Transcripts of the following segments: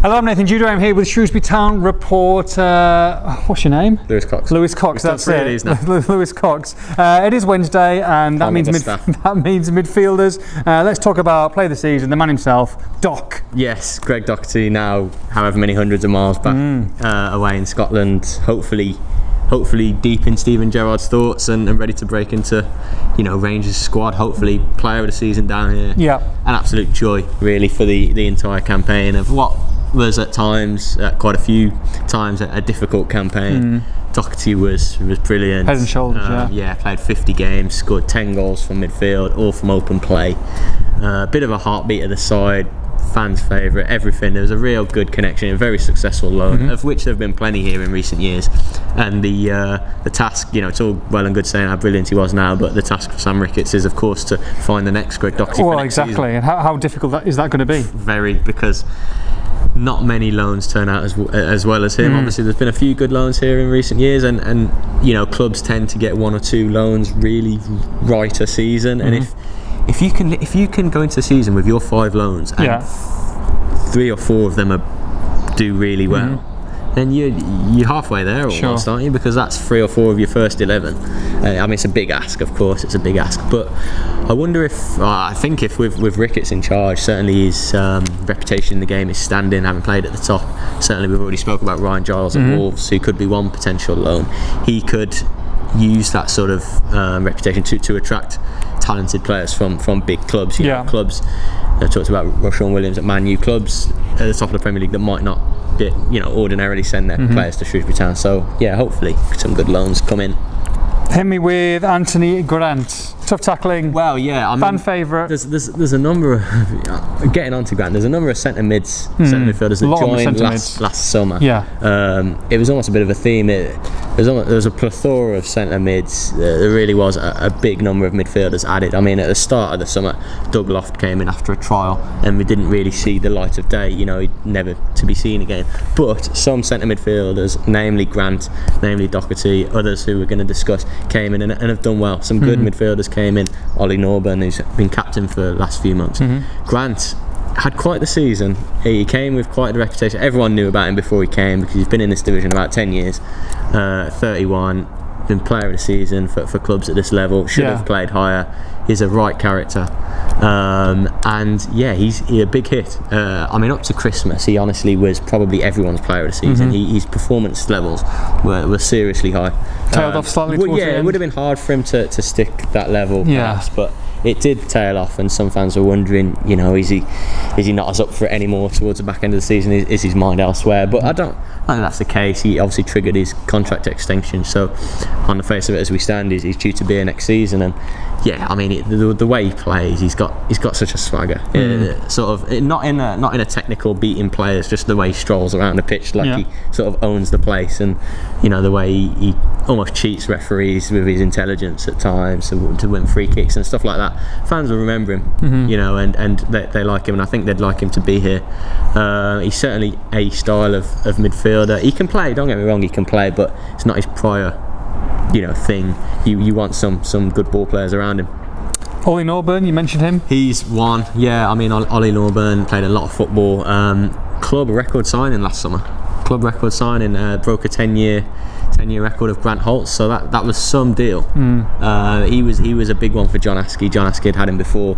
Hello, I'm Nathan Judo. I'm here with Shrewsbury Town reporter. What's your name? Lewis Cox. Lewis Cox, that's it. Really, isn't it? Lewis Cox. It is Wednesday, and that means midfielders. Let's talk about play of the season, the man himself, Doc. Yes, Greg Doherty now, however many hundreds of miles back away in Scotland. Hopefully deep in Steven Gerrard's thoughts and ready to break into, Rangers squad. Hopefully player of the season down here. Yeah. An absolute joy, really, for the entire campaign of what was at times, quite a few times, a difficult campaign. Doherty was brilliant. Head and shoulders, yeah, played 50 games, scored 10 goals from midfield, all from open play. Bit of a heartbeat of the side, fans' favourite, everything. There was a real good connection, a very successful loan, of which there have been plenty here in recent years. And the task, it's all well and good saying how brilliant he was now, but the task for Sam Ricketts is, of course, to find the next Greg Doherty. Well, exactly. Season. And how difficult is that going to be? Very, because not many loans turn out as well as him. Obviously, there's been a few good loans here in recent years, and clubs tend to get one or two loans really right a season. And if you can go into the season with your 5 loans and 3 or 4 of them do really well, then you're halfway there almost, aren't you? Because that's 3 or 4 of your first 11. It's a big ask, of course. It's a big ask, but I wonder if I think if with Ricketts in charge, certainly his reputation in the game is standing, having played at the top. Certainly, we've already spoke about Ryan Giles at Wolves, who could be one potential loan. He could use that sort of reputation to attract talented players from big clubs. Clubs. I talked about Russell and Williams at Man U, clubs at the top of the Premier League that might not ordinarily send their players to Shrewsbury Town. So hopefully some good loans come in. Hit me with Anthony Grant. Tough tackling. Well, fan favourite. There's a number of getting onto Grant. There's a number of centre midfielders that joined last summer. It was almost a bit of a theme. There was a plethora of centre mids. There really was a big number of midfielders added. I mean, at the start of the summer, Doug Loft came in after a trial, and we didn't really see the light of day. He'd never to be seen again. But some centre midfielders, namely Grant, namely Doherty, others who we're going to discuss, came in and have done well. Some good midfielders came in. Ollie Norburn, who's been captain for the last few months. Grant had quite the season. He came with quite the reputation. Everyone knew about him before he came because he's been in this division about 10 years. 31, been player of the season for clubs at this level. Should have played higher. He's a right character. He's a big hit. Up to Christmas, he honestly was probably everyone's player of the season. His performance levels were seriously high. Tailed off slightly towards the end. It would have been hard for him to stick that level, perhaps, but it did tail off, and some fans were wondering, is he not as up for it anymore towards the back end of the season? Is his mind elsewhere? But I don't think that's the case. He obviously triggered his contract extension, so on the face of it, as we stand, he's due to be here next season. And the way he plays, he's got such a swagger. Not in a technical beating players, just the way he strolls around the pitch like he sort of owns the place, and the way he almost cheats referees with his intelligence at times to win free kicks and stuff like that. Fans will remember him, and they like him, and I think they'd like him to be here. He's certainly a style of midfielder. He can play, don't get me wrong, he can play, but it's not his prior thing. You want some good ball players around him. Ollie Norburn, you mentioned him. He's one. Ollie Norburn played a lot of football. Club record signing last summer. Broke a 10-year record of Grant Holtz, so that was some deal. He was a big one for John Askey. John Askey had him before,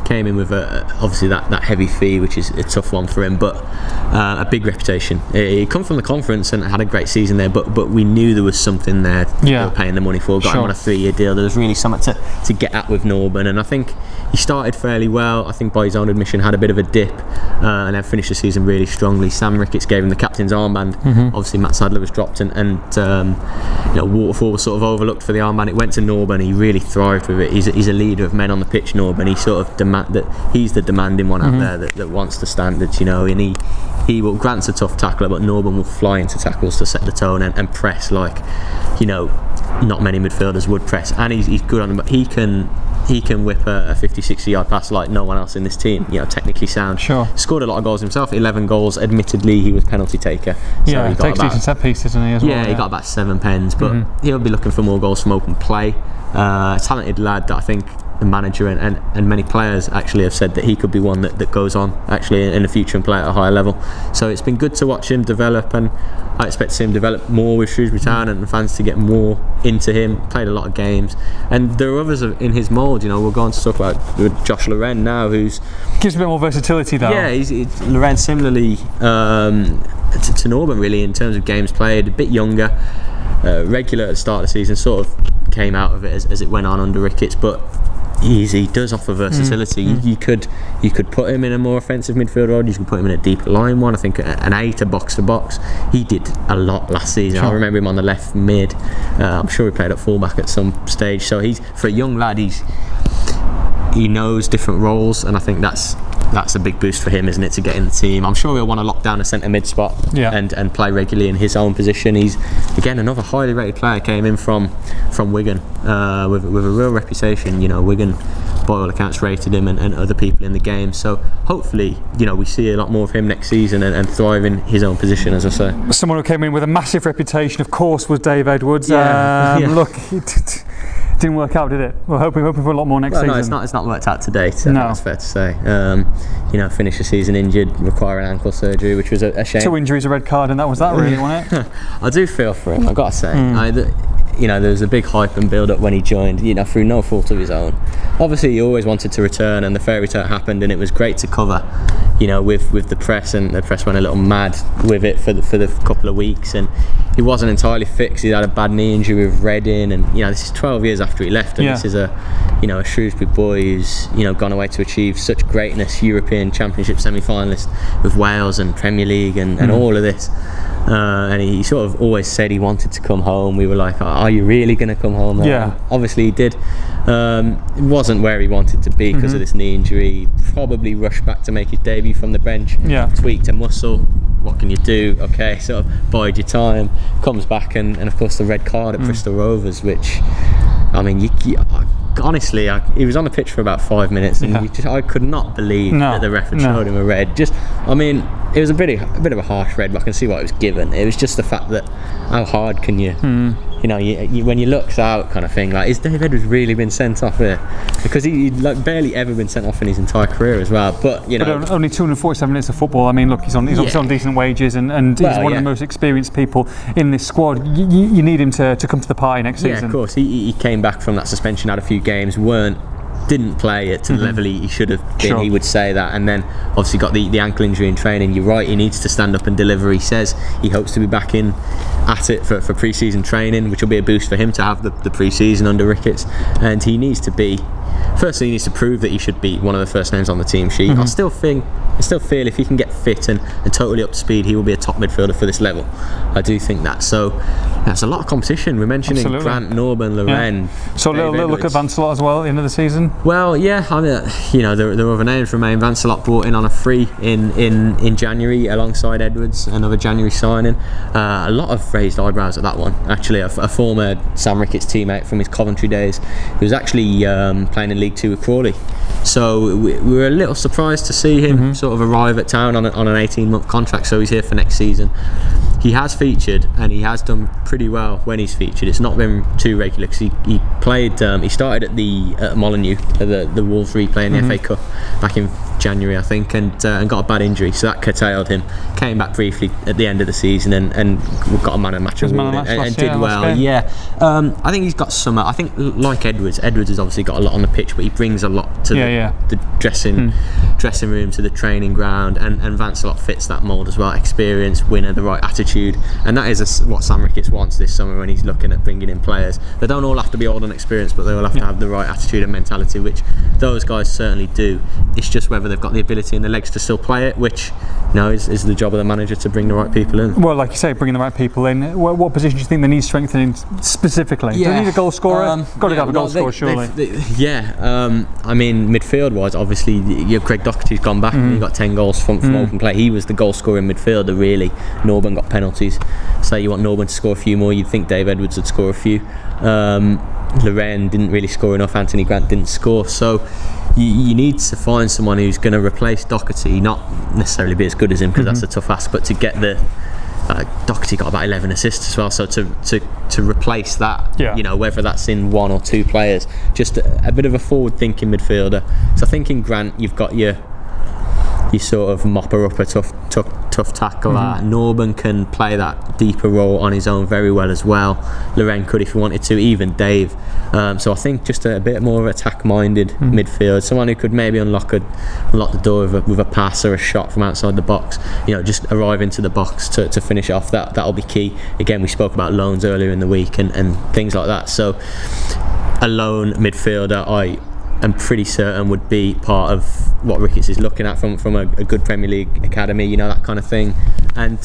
came in with obviously that heavy fee, which is a tough one for him, but a big reputation. He come from the conference and had a great season there, but we knew there was something there they were paying the money for. Got him on a 3-year deal. There was really something to get at with Norburn, and I think he started fairly well. I think by his own admission had a bit of a dip, and then finished the season really strongly. Sam Ricketts gave him the captain's armband. Obviously Matt Sadler was dropped, and Waterfall was sort of overlooked for the armband. It went to Norburn. He really thrived with it. He's a leader of men on the pitch, Norburn. He sort of he's the demanding one out there that wants the standards, and he will. Grant's a tough tackler, but Norburn will fly into tackles to set the tone and press like not many midfielders would press, and he's good on them, but he can whip a 50-60 yard pass like no one else in this team. Technically sound. Scored a lot of goals himself, 11 goals. Admittedly, he was penalty taker, so he takes decent set pieces, doesn't he, as well? He got about 7 pens, but he'll be looking for more goals from open play. Talented lad that I think the manager and many players actually have said that he could be one that goes on actually in the future and play at a higher level. So it's been good to watch him develop, and I expect to see him develop more with Shrewsbury Town and the fans to get more into him. Played a lot of games, and there are others in his mould. We'll go on to talk about Josh Loren now, who's gives a bit more versatility though. Yeah, Loren similarly to Norman really in terms of games played, a bit younger, regular at the start of the season, sort of came out of it as it went on under Ricketts, but he does offer versatility. You could put him in a more offensive midfield role, you could put him in a deeper line one, I think an 8, a box to box. He did a lot last season. Sure. I remember him on the left mid. I'm sure he played at fullback at some stage, so he's, for a young lad, he knows different roles, and I think that's a big boost for him, isn't it, to get in the team. I'm sure he'll want to lock down a centre mid spot and play regularly in his own position. He's again another highly rated player, came in from Wigan with a real reputation. Wigan by all accounts rated him and other people in the game, so hopefully we see a lot more of him next season and thrive in his own position, as I say. Someone who came in with a massive reputation, of course, was Dave Edwards. Look, it didn't work out, did it? We're hoping for a lot more next season. No, it's not worked out to date. No. That's fair to say. Finished the season injured, requiring ankle surgery, which was a shame. 2 injuries, a red card, and that was that really, wasn't it? I do feel for him, I've got to say. There was a big hype and build up when he joined, through no fault of his own. Obviously he always wanted to return, and the fair return happened, and it was great to cover with the press, and the press went a little mad with it for the couple of weeks, and he wasn't entirely fixed. He had a bad knee injury with Reading, and this is 12 years after he left, and this is a Shrewsbury boy who's gone away to achieve such greatness, European Championship semi-finalist with Wales and Premier League and all of this. And he sort of always said he wanted to come home. We were like, are you really going to come home? Yeah. Obviously he did. It wasn't where he wanted to be because of this knee injury. Probably rushed back to make his debut from the bench. Tweaked a muscle. What can you do? Okay, sort of bide your time. Comes back and of course the red card at Bristol Rovers, which, I mean, honestly, he was on the pitch for about 5 minutes, and I could not believe that the ref had showed him a red. It was a bit of a harsh red, but I can see why it was given. It was just the fact that how hard can you, when you look out, kind of thing. Like, is Dave Edwards really been sent off here? Because he'd barely ever been sent off in his entire career as well. But only 247 minutes of football. I mean, look, he's obviously on decent wages, and he's one of the most experienced people in this squad. You need him to come to the party next season. Yeah, of course. He came back from that suspension, had a few games, didn't play it to the level he should have been. Sure. He would say that, and then obviously got the ankle injury in training. You're right, he needs to stand up and deliver. He says he hopes to be back in at it for pre-season training, which will be a boost for him to have the pre-season under Ricketts, and he needs to be, firstly he needs to prove that he should be one of the first names on the team sheet. I still feel if he can get fit and totally up to speed, he will be a top midfielder for this level. I do think that. So there's a lot of competition. We're mentioning Grant, Norman, Loren. So a little look at Vancelot as well at the end of the season. Well, yeah, I mean, there are other names remain. Vancelot brought in on a free in January alongside Edwards, another January signing. A lot of raised eyebrows at that one. Actually, a former Sam Ricketts teammate from his Coventry days, who was actually playing in League 2 with Crawley. So we were a little surprised to see him sort of arrive at town on an 18-month contract. So he's here for next season. He has featured, and he has done pretty well when he's featured. It's not been too regular because he played. He started at Molineux, the Wolves replay in the FA Cup back in January, I think, and got a bad injury, so that curtailed him. Came back briefly at the end of the season and got a man of the match award and did well. I think he's got some. I think like Edwards has obviously got a lot on the pitch, but he brings a lot to the dressing room, to the training ground, and Vancelot fits that mould as well. Experience, winner, the right attitude, and that is what Sam Ricketts wants this summer when he's looking at bringing in players. They don't all have to be old and experienced, but they all have to have the right attitude and mentality, which those guys certainly do. It's just whether they've got the ability and the legs to still play it, which is the job of the manager to bring the right people in. Well, like you say, bringing the right people in. What position do you think they need strengthening specifically? Do they need a goal scorer? Got to have a goal scorer, surely. I mean, midfield wise, obviously, Greg Doherty's gone back and he got 10 goals from open play. He was the goal scorer in midfielder, really. Norman got penalties. Say you want Norman to score a few more, you'd think Dave Edwards would score a few. Loren didn't really score enough. Anthony Grant didn't score. So you need to find someone who's going to replace Doherty, not necessarily be as good as him, because that's a tough ask, but to get the Doherty got about 11 assists as well, so to replace that, you know, whether that's in 1 or 2 players, just a bit of a forward thinking midfielder. So I think in Grant you've got your sort of mopper up, a tough tackler. Norburn can play that deeper role on his own very well as well. Loren could if he wanted to, even Dave. So I think just a bit more of attack-minded midfield, someone who could maybe unlock the door with a pass or a shot from outside the box. You know, just arrive into the box to finish off. That'll be key. Again, we spoke about loans earlier in the week and things like that. So a lone midfielder, I'm pretty certain would be part of what Ricketts is looking at from a good Premier League academy, you know, that kind of thing, and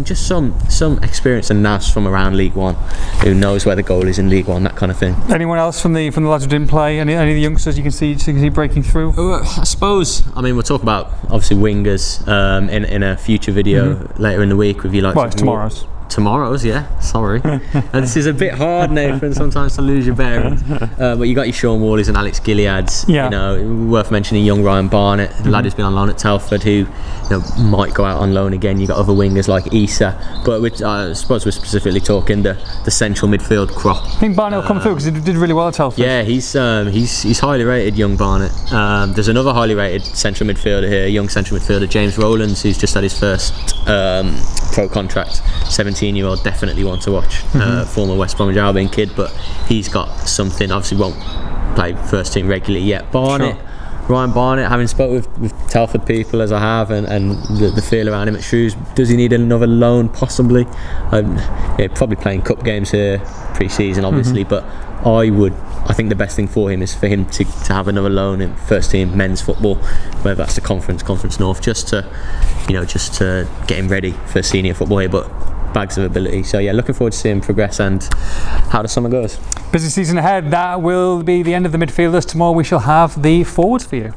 just some experience and nous from around League One, who knows where the goal is in League One, that kind of thing. Anyone else from the lads who didn't play? Any of the youngsters you can see breaking through? I suppose. I mean, we'll talk about obviously wingers in a future video later in the week with you. Like, well, it's tomorrow's, yeah, sorry. And this is a bit hard, Nathan, sometimes to lose your bearings. But you got your Sean Worleys and Alex Gileads. You know, worth mentioning young Ryan Barnett, the lad who's been on loan at Telford, who, you know, might go out on loan again. You got other wingers like Issa, but I suppose we're specifically talking the central midfield crop. I think Barnett will come through because he did really well at Telford. Yeah, he's highly rated, young Barnett. There's another highly rated central midfielder here, young central midfielder, James Rowlands, who's just had his first pro contract. 17-year-old, definitely one to watch. Former West Bromwich Albion kid, but he's got something. Obviously won't play first team regularly yet. Barnett, Ryan Barnett, having spoke with Telford people as I have, and the feel around him at Shrewsbury, does he need another loan? Possibly. Probably playing cup games here pre-season, obviously, but I think the best thing for him is for him to have another loan in first team men's football, whether that's the Conference North, just to get him ready for senior football here, but bags of ability. So yeah, looking forward to seeing him progress and how the summer goes. Busy season ahead. That will be the end of the midfielders. Tomorrow we shall have the forwards for you.